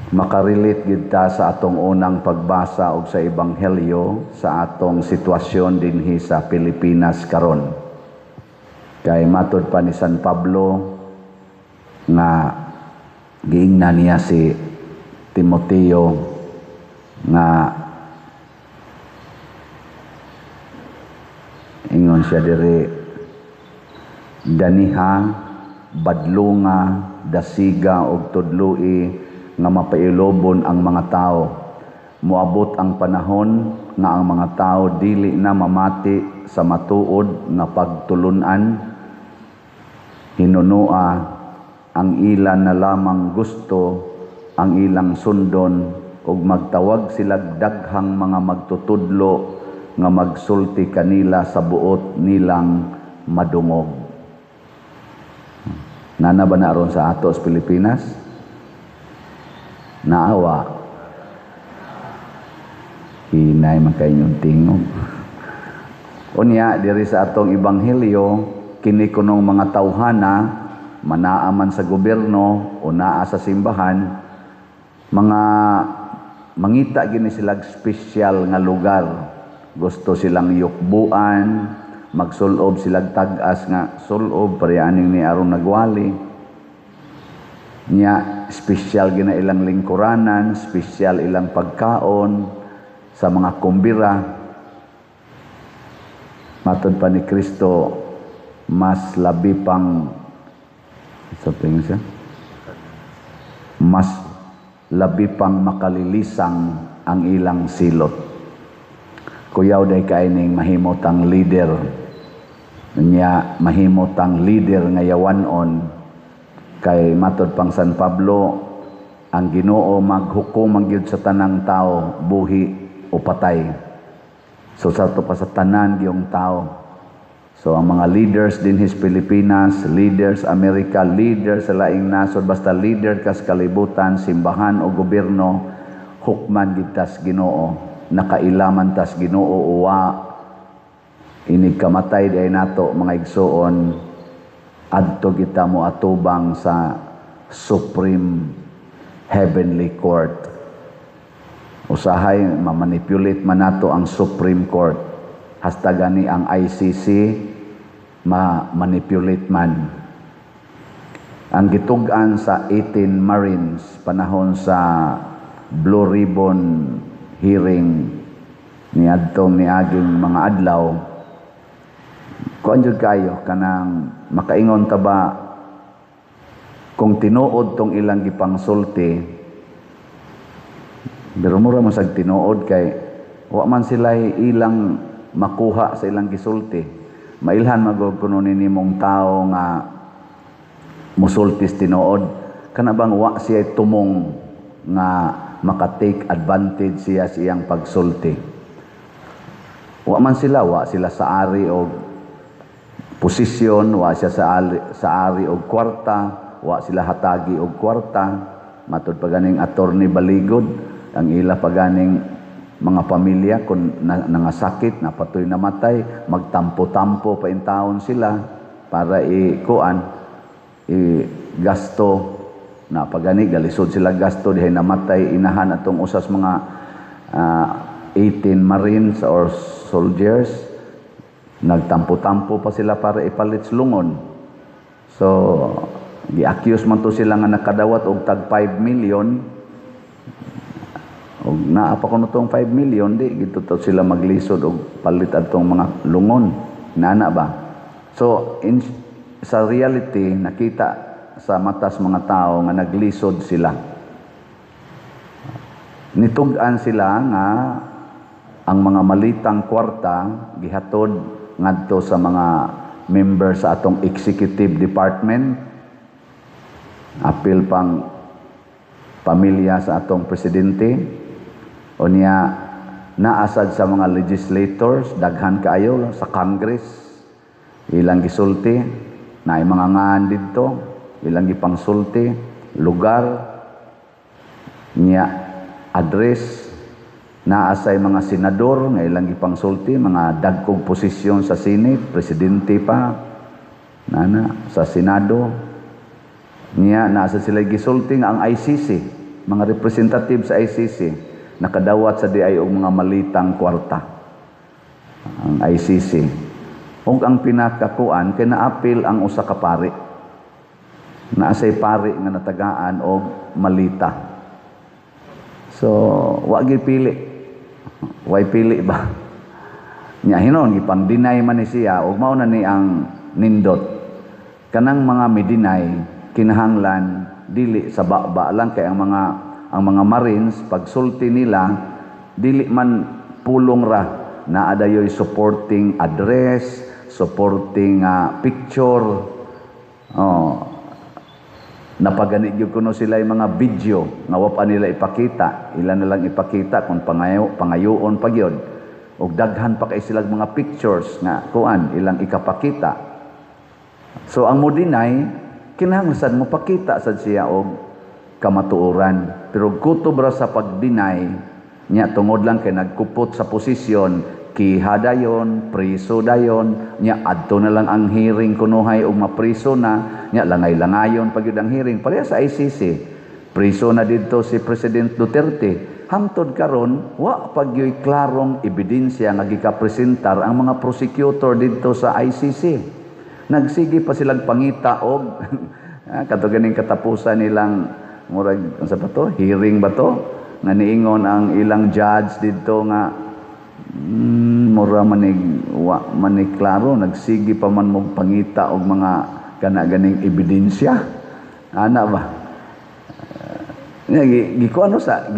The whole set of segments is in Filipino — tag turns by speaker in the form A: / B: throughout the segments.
A: makarelate gid ta sa atong unang pagbasa og sa ebanghelyo sa atong sitwasyon dinhi sa Pilipinas karon. Kay matud pa ni San Pablo nga giingnan niya si Timoteo nga ingon siya diri daniha badlunga dasiga og tudloi nga mapailobon ang mga tao. Moabot ang panahon nga ang mga tao dili na mamati sa matuod nga pagtulunan, hinunua ang ilan na lamang gusto ang ilang sundon ug magtawag sila daghang mga magtutudlo nga magsulti kanila sa buot nilang madungog. Nana ba na aron sa ato sa Pilipinas? Naawa. Hinay man kayong tingog. Unya, diri sa atong ebanghelyo, kini kunong mga tawhana, manaaman sa gobyerno o naa sa simbahan, mga mangita gini silang espesyal nga lugar. Gusto silang yukbuan, magsulob silang tag-as nga sulob, parianing ni aron nagwali. Nya, espesyal gina ilang lingkuranan, espesyal ilang pagkaon sa mga kumbira. Matod pa ni Kristo, mas labi pang mas labi pang makalilisang ang ilang silot. Kuyaw day kaining mahimotang leader. Nya mahimotang leader nga yawanon. Kay matod pang San Pablo, ang Ginoo maghukom magyud sa tanang tao, buhi o patay. So sa to pa sa tanan gyung tao. So ang mga leaders din his Pilipinas, leaders Amerika, leaders sa laing nasod, basta leader kas kalibutan, simbahan o gobyerno, hukman gid tas Ginoo, nakailaman tas Ginoo uwa. Inig kamatay di ay nato mga igsoon, adto kita mo atubang sa Supreme Heavenly Court. Usahay mamanipulate man nato ang Supreme Court. Hasta gani ang ICC ma-manipulate man. Ang gitug-an sa 18 Marines panahon sa Blue Ribbon hearing niadtong niaging mga adlaw, kuan jud kayo kanang makaingon ta ba kung tinuod tong ilang gipangsulti, pero mura mo sag tinuod kay wa man sila ilang makuha sa ilang gisulti. Mailhan magod kuno nimong tao nga musultis tinuod, kana bang wa siya tumong nga maka-take advantage siya sa iyang pagsulti. Wa man sila, wa sila sa ari o posisyon, wa siya sa ari og kwarta, wa sila hatagi og kwarta. Matud pa ganing attorney baligod, ang ila pa ganing mga pamilya kung nangasakit, napatoy namatay, magtampo-tampo pa in taon sila para gasto na pagani galisod sila gasto dihay namatay inahan atong usas mga 18 Marines or soldiers. Nagtampo-tampo pa sila para ipalit lungon. So, gi-accuse man to sila nga nakadawat og tag 5 million. Og naa pa kuno tong 5 million, di gito to sila maglisod og palit adtong mga lungon. Nana ba? So, sa reality, nakita sa matas mga tao nga naglisod sila. Nitug-an sila nga ang mga malitang kwarta gihatod ngadto sa mga member sa atong executive department, apil pang pamilya sa atong presidente, o niya naasad sa mga legislators, daghan kaayo sa Congress, ilang gisulti, na mga ngaan dito, ilang gipangsulti, lugar, niya address, naasay mga senador nga ilang gipangsulti, mga dagkog posisyon sa Senate, presidente pa, sa Senado, niya naasa sila gisulti nga ang ICC mga representative sa ICC, nakadawat sa DI og mga malitang kwarta. Ang ICC. Ug ang pinakakuan kay naapil ang usa ka pari. Naasay pari nga natagaan og malita. So, wa gyud pili. Way pili ba? Nya hinon gipang-deny man ni siya ug mao na ni ang nindot. Kanang mga midinay kinahanglan dili sa baba lang kay ang mga Marines pagsulti nila dili man pulong ra na adayoy supporting address, supporting picture. Napagani gyud kuno sila yung mga video nga wa pa nila ipakita, ilan na lang ipakita kung pangayoon pa gyud. Og daghan pa kay sila mga pictures nga kuan ilang ikapakita. So ang mo dinay kinahanglan mo pakita sad siya og kamatuoran. Pero kutob ra sa pag-deny nya tungod lang kay nagkupot sa posisyon kihadayon, priso dayon, nya adto na lang ang hearing kunuhay og mapriso na, nya langay-langayon pag yun ang hearing. Pareha sa ICC, priso na dito si President Duterte. Hangtod karon wa pagyoy klarong ebidensya nga gikapresentar ang mga prosecutor dito sa ICC. Nagsige pa silang pangita og kadto ganing katapusan nilang murag unsa ba to? Hearing ba to? Nga niingon ang ilang judge dito nga mura manig klaro nagsigi pa man mong pangita og mga kana-ganing ebidensya ana ba gikuano sa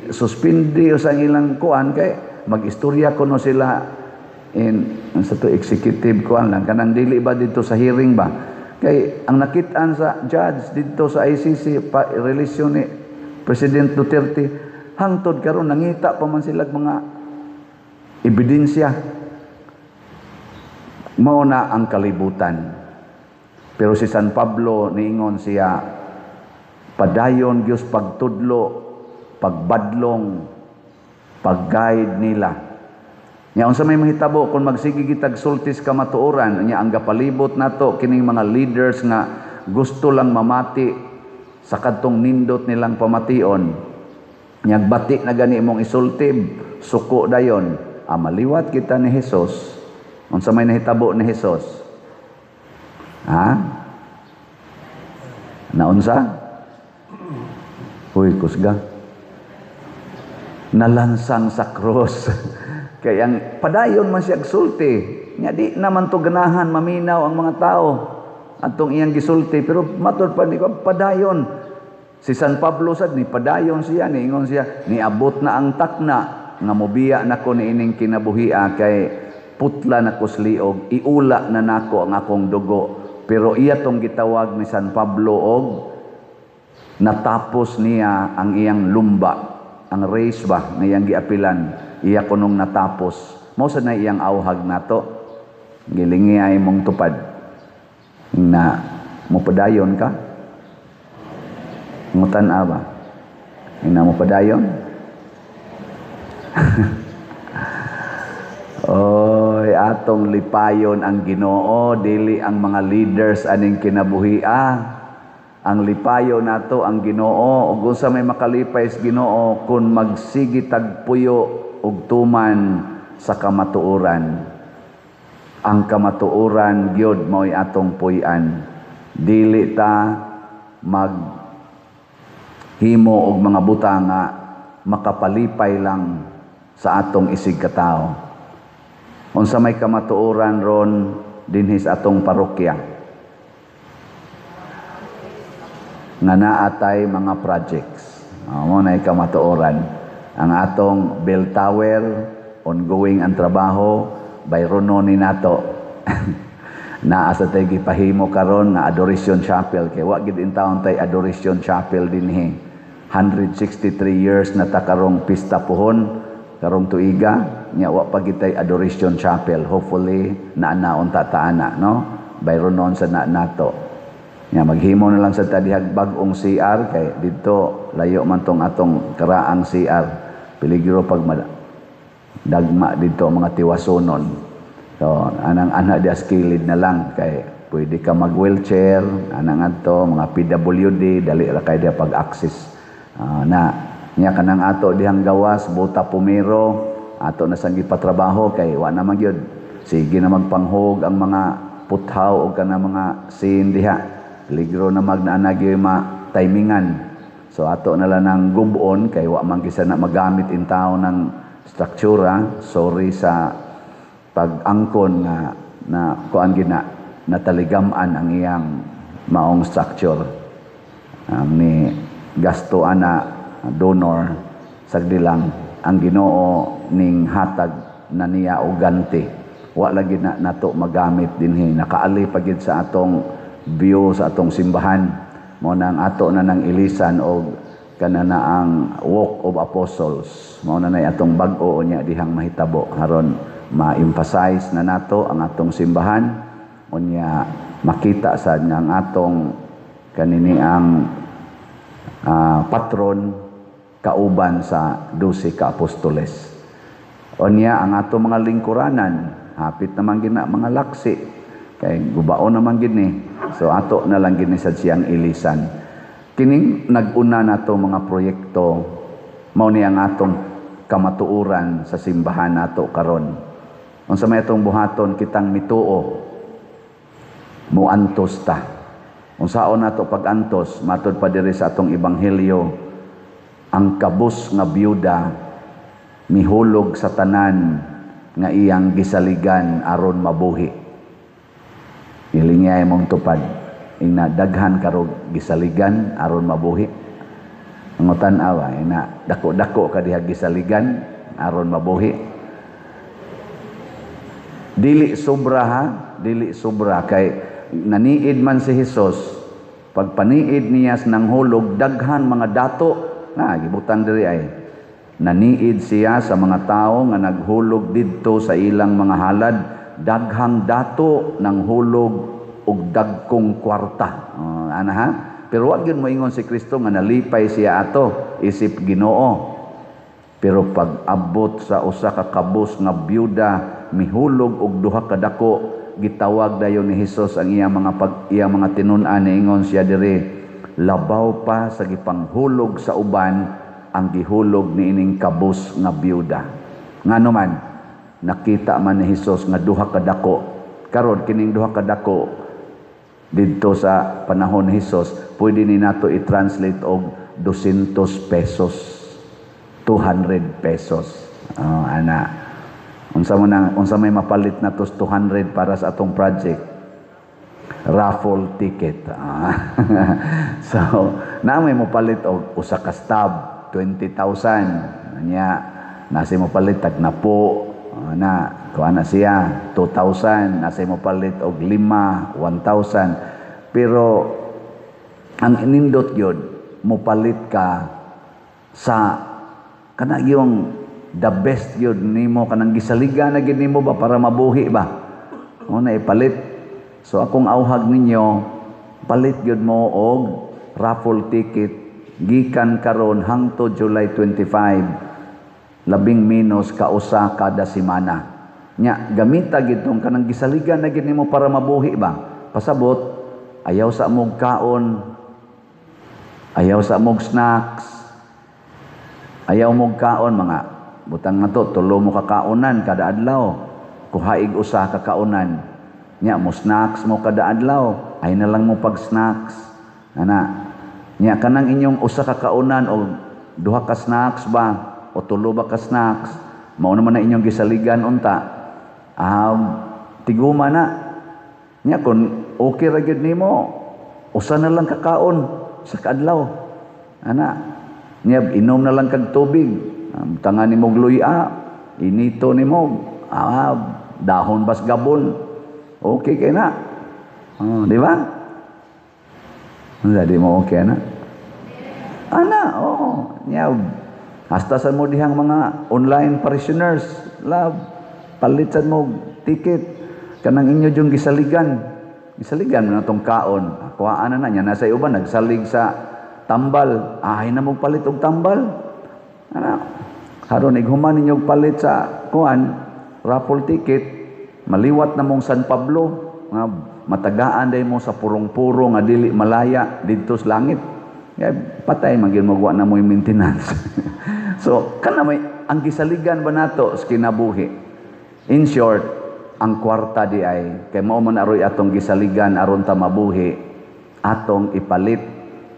A: suspindi sa ilang kuan kay magistorya kuno sila in sa to executive kuan lang kanang dili ba dito sa hearing ba kay ang nakit-an sa judge dito sa ICC relasyon ni President Duterte hangtod karon nangita pa man sila mga ebidensya. Mao na ang kalibutan. Pero si San Pablo niingon siya padayon Dios pagtudlo, pagbadlong, pag-guide nila. Nya unsa may mahitabo kung magsigi kitag sultis kamatuoran nya ang gapalibot nato kining mga leaders nga gusto lang mamati sa kadtong nindot nilang pamation. Nya bati na gani imong isultib, suko dayon. Maliwat kita ni Jesus. Unsa may nahitabo ni Jesus? Ha? Naunsa? Uy, kusga. Nalansang sa cross. Kaya ang padayon man siya sulti. Nya di naman to ganahan maminaw ang mga tao atong iyang gisulti pero matud pa ni padayon. Si San Pablo sad ni padayon siya niingon siya niabot na ang takna nga mobiya nako niining kinabuhia kay putla na kusliog iula na nako ang akong dugo pero iya tong gitawag ni San Pablo og natapos niya ang iyang lumba ang race ba nga iyang giapilan iya kunong natapos mao sad na iyang awhag nato gilingi ay mong tupad na mopadayon ka ngutan ba ina mopadayon. Oy, atong lipayon ang Ginoo dili ang mga leaders aning kinabuhia. Ang lipayon nato ang Ginoo ug unsa may makalipay sa Ginoo kun magsigi tagpuyo ug tuman sa kamatuoran. Ang kamatuoran gyud mao'y atong puy-an. Dili ta maghimo og mga buta nga makapalipay lang sa atong isig katao. Unsa may kamatuoran ron dinhi sa atong parokya. Nga naatay mga projects. Mao na kamatuoran. Ang atong bell tower ongoing ang trabaho bayrono ni nato. Naa sa tay gipahimo karon nga adoration chapel kay wa gid in taon tay adoration chapel dinhi. 163 years na ta karong pista puhon karong tuiga nya wa pa gitay adoration chapel hopefully naanaon ta taana no bayron non sa nato nya maghimo na lang sa tadihag bag-ong CR kay didto layo man tong atong karaang CR peligro pag dagma didto mga tiwasonon so anang ana di askilid na lang kay pwede ka mag wheelchair anang adto mga PWD dali ra kay dia pag access Na nya kanang ato dihang gawas buta pumiro ato na sang gipatrabaho kay wa na magyud sige na magpanghog ang mga puthaw o kana mga sin diha ligro na magnaanag ma timingan so ato na lang ng gubon kay wa man gisa na magamit in tao ng struktura sorry sa pag-angkon na kuan gina nataligaman ang iyang maong structure ni gastuan na donor sagdilang ang Ginoo ning hatag na niya og ganti wa lagi na nato magamit dinhi nakaali pagid sa atong view sa atong simbahan mo nang ato na nang ilisan og kanana ang walk of apostles mao na nay atong bag-o nya dihang mahitabo aron ma-emphasize na nato ang atong simbahan unya makita sad nga ang atong kanini ang patron kauban sa 12 ka apostoles. Unya ang ato mga lingkuranan, hapit naman gina mga laksi kay gubaon naman gini. So ato na lang gini sad siyang ilisan. Kining nag-una nato mga proyekto mao ni ang atong kamatuoran sa simbahan nato karon. Unsa may atong buhaton kitang mituo muantos ta. Unsaon nato pag-antos matud pa diri sa atong ebanghelyo ang kabus nga byuda mihulog sa tanan nga iyang gisaligan aron mabuhi. Ilingay mong tupad ina daghan karog gisaligan aron mabuhi. Ang tan-awa ina dako-dako ka diha gisaligan aron mabuhi. Dili sobra ha, dili sobra kay naniid man si Hesus pagpaniid niya nang hulog daghan mga dato na gibutang diri ay naniid siya sa mga tao nga naghulog didto sa ilang mga halad daghang dato nang hulog og dagkong kwarta ana ha pero wag gyud moingon si Kristo nga nalipay siya ato isip Ginoo pero pag abot sa usa ka kabus nga byuda mihulog og duha ka dako gitawag dayon ni Hesus ang iyang mga tinun-an niingon siya diri labaw pa sa gipanghulog sa uban ang gihulog niining kabus nga byuda. Ngano man nakita man ni Hesus nga duha ka dako. Karon kining duha ka dako didto sa panahon ni Hesus, pwede ni nato i-translate og 200 pesos. 200 pesos. Ana. Unsa may mapalit na tos 200 para sa atong project? Raffle ticket. So, na may mapalit og usa ka stab 20,000. Nya nasi mapalit tag napo na kuana siya 2,000, nasi mapalit og 5 1,000. Pero ang inindot yun mopalit ka sa kana yung the best yun nimo kanang gisaligan na gid nimo ba para mabuhi ba una ipalit so akong awhag ninyo palit yun mo og raffle ticket gikan karon hangtod July 25 labing minus kausa kada semana nya gamita gid tong kanang gisaligan na gid nimo para mabuhi ba pasabot ayaw sa mog kaon ayaw sa mog snacks ayaw mog kaon mga butang na to, tulo mo kakaunan kada adlaw. Kuhaig usa kakaunan. Nya mo snacks mo kada adlaw. Ay na lang mo pag snacks. Ana. Nya kanang inyong usa kakaunan o duha ka snacks ba o tulo ba ka snacks. Mao naman na inyong gisaligan unta. Tiguma na. Nya kun okay ra gyud nimo. Usa na lang kakaon sa kadlaw. Ana. Nya inom na lang kag tubig. Tangan ni mong luya, inito ni mo, dahon bas gabon. Okay kay na. Di ba? Hindi mo okay na? Ana, Nya, hasta sa mo dihang mga online parishioners, palitan mo ticket. Kanang inyo yung gisaligan. Gisaligan mo na itong kaon. Kuhaan na niya. Nasa iba, nagsalig sa tambal. Ay na mo palit og tambal. Ana, karon ighuman ninyo palit sa kuan raffle ticket maliwat na mong San Pablo nga matagaan day mo sa purong-puro nga dili malaya didto sa langit Patay magyud magwa na mo yung maintenance. So kana may ang gisaligan ba nato sa kinabuhi? In short, ang kwarta di ay kay mao man aroy atong gisaligan aron ta mabuhi, atong ipalit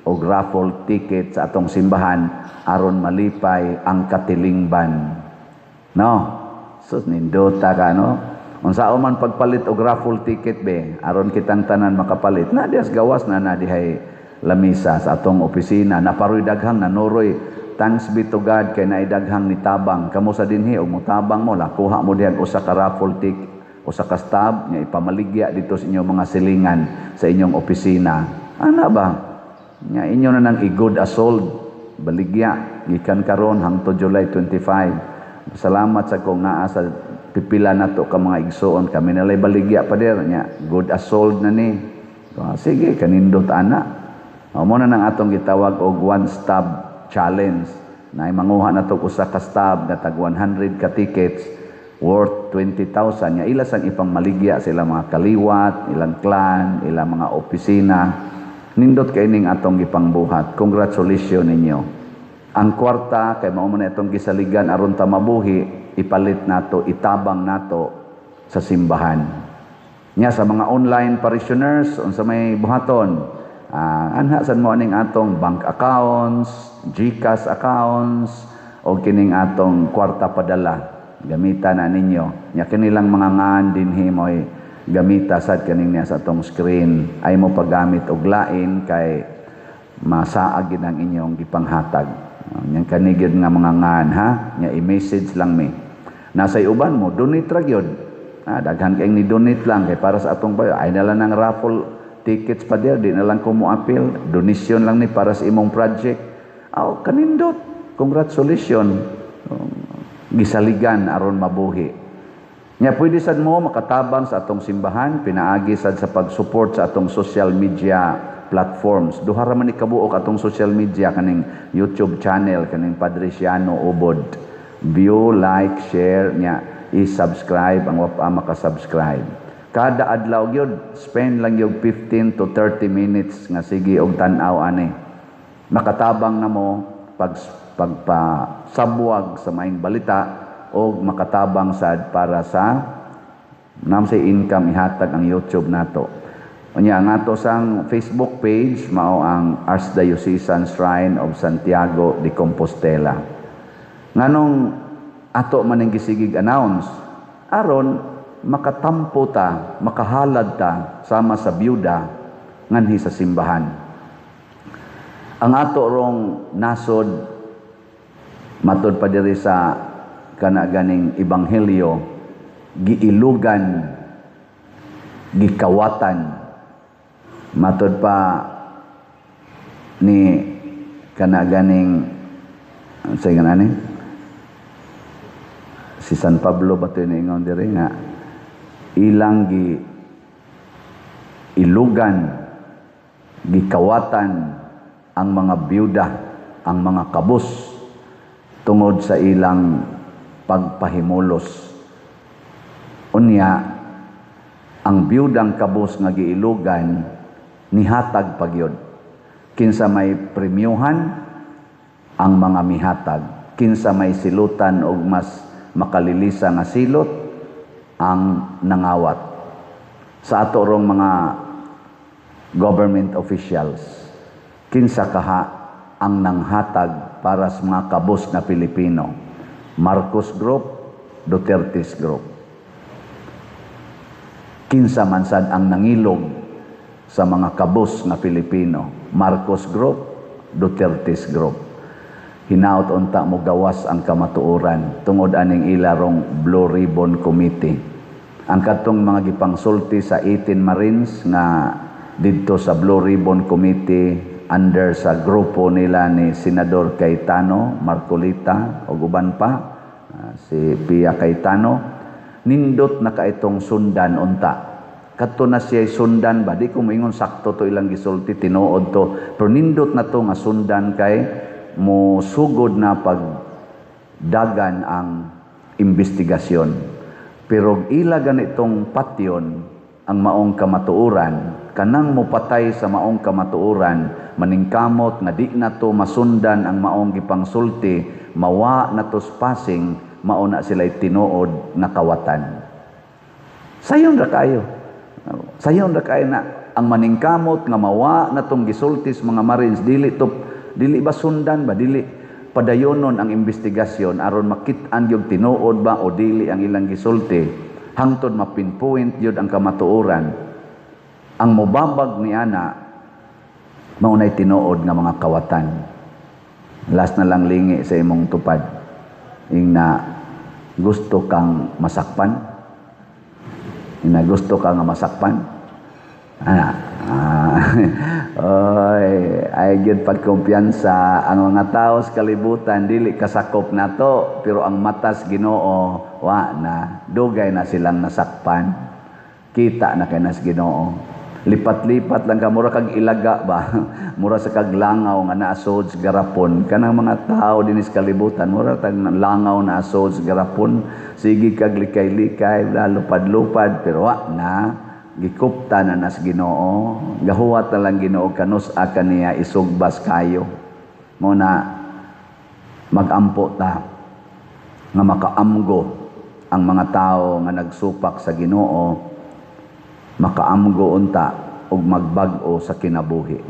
A: og raffle ticket sa atong simbahan aron malipay ang katilingban. No? So nindota ka no? Unsa man pagpalit og raffle ticket be aron kitang tanan makapalit. Na dias gawas na dihay lamisa sa atong opisina naparoy daghang nanuroy. Thanks be to God kay naay daghang nitabang kamo sa dinhi og mutabang mo la kuha mo diyan usa ka raffle ticket usa ka stub nya ipamaligya dito sa inyong mga silingan sa inyong opisina. Ana ba? Nya inyo na nang i-good as sold baligya gikan karon hangtod July 25. Salamat sa kong naa sa pipila nato ka mga igsoon kami nalay baligya pa der nya good as sold na ni. Sige kanindot ana. Mo na nang atong gitawag og one stub challenge na manguha nato usa ka stub na tag 100 ka tickets worth 20,000 nya ila sang ipangmaligya sa ilang mga kaliwat, ilang clan, ilang mga opisina. Nindot kay ning atong gipangbuhat. Congratulations ninyo. Ang kwarta kay mao man itong gisaligan aron ta mabuhi, ipalit nato, itabang nato sa simbahan. Nya sa mga online parishioners unsa may buhaton? Anha sad mo aning atong bank accounts, GCash accounts o kining atong kwarta padala. Gamita na ninyo. Nya kanilang mga ngan dinhi mo'y gamita sad kaning niya sa atong screen. Ay mo paggamit og lain kay masaag gid ang inyong gipanghatag. Yang kanigid nga mga ngan ha, nya i-message lang mi. Nasa uban mo donate ra gyud. Daghan kay ni donate lang kay para sa atong bayo. Ay na lang ng raffle tickets pa der, di na lang ko mo appeal. Donation lang ni para sa imong project. Kanindot. Congratulations. Gisaligan aron mabuhi. Nya pwede sad mo makatabang sa atong simbahan, pinaagi sad sa pag-support sa atong social media platforms. Duha ra man ikabuok atong social media kaning YouTube channel kaning Padre Siano Ubod. View, like, share nya i-subscribe ang wapa maka-subscribe. Kada adlaw gyud spend lang yung 15 to 30 minutes nga sige og tan-aw ani. Makatabang na mo pagpasabwag sa maing balita o makatabang sad para sa namsay income ihatag ang YouTube nato. Unya nga to sang Facebook page mao ang Archdiocesan Shrine of Santiago de Compostela. Nganong ato man ang gisigig announce aron makatampo ta, makahalad ta sama sa byuda nganhi sa simbahan. Ang ato rong nasod matud pa diri sa kanaganing ebanghelyo giilugan, gikawatan matud pa ni kanaganing sa ganani si San Pablo bato ni ingon diri nga ilang ilugan, gikawatan ang mga byuda, ang mga kabus tungod sa ilang pagpahimulos. Unya, ang byudang kabus nga giilugan nihatag pagyod. Kinsa may premyuhan ang mga mihatag. Kinsa may silutan og mas makalilisa nga silot ang nangawat. Sa ato rong mga government officials, kinsa kaha ang nanghatag para sa mga kabus na Pilipino? Marcos Group, Duterte's Group. Kinsa man sad ang nangilog sa mga kabus na Pilipino? Marcos Group, Duterte's Group. Hinaut unta mo gawas ang kamatuoran tungod aning ilarong Blue Ribbon Committee. Ang katong mga gipangsulti sa 18 Marines nga didto sa Blue Ribbon Committee under sa grupo nila ni Senador Cayetano Marcolita o uban pa si Pia Cayetano, nindot na kaitong sundan unta. Kadto na siya sundan ba? Di ko moingon sakto to ilang gisulti, tinuod to. Pero nindot na to nga sundan kay mo sugod na pagdagan ang investigasyon. Pero ila ganitong patyon ang maong kamatuoran, kanang mo patay sa maong kamatuoran, maningkamot nga di na to masundan ang maong gipangsulti, mawa na to spasing, mauna sila'y tinuod nga kawatan. Sayon ra kayo. Sayon ra kayo na ang maningkamot nga mawa na tong gisultis mga Marines, dili ba sundan ba, dili padayonon ang investigasyon aron makit-an yung tinuod ba o dili ang ilang gisulti, hangtod mapinpoint yun ang kamatuoran. Ang mobabag ni ana maunay tinuod nga mga kawatan. Last na lang lingi sa imong tupad, ing na gusto kang masakpan, ing na gusto kang masakpan, oy, ay gyud pagkumpiyansa ang mga tao sa kalibutan dili kasakop nato, pero ang matas Ginoo wa na, dugay na silang nasakpan, kita na kay nas Ginoo. Lipat-lipat lang ka, mura kag ilaga ba, mura sa kag langaw nga naasod sa garapon, kanang mga tao din sa kalibutan mura tag langaw na asod sa garapon, sige kag likay-likay, lupad-lupad, pero wa na, gikupta na nas Ginoo, gahuwat na lang Ginoo kanus-a kaniya isugbas kayo. Muna magampo ta nga makaamgo ang mga tao nga nagsupak sa Ginoo, makaamgo unta ug magbag-o sa kinabuhi.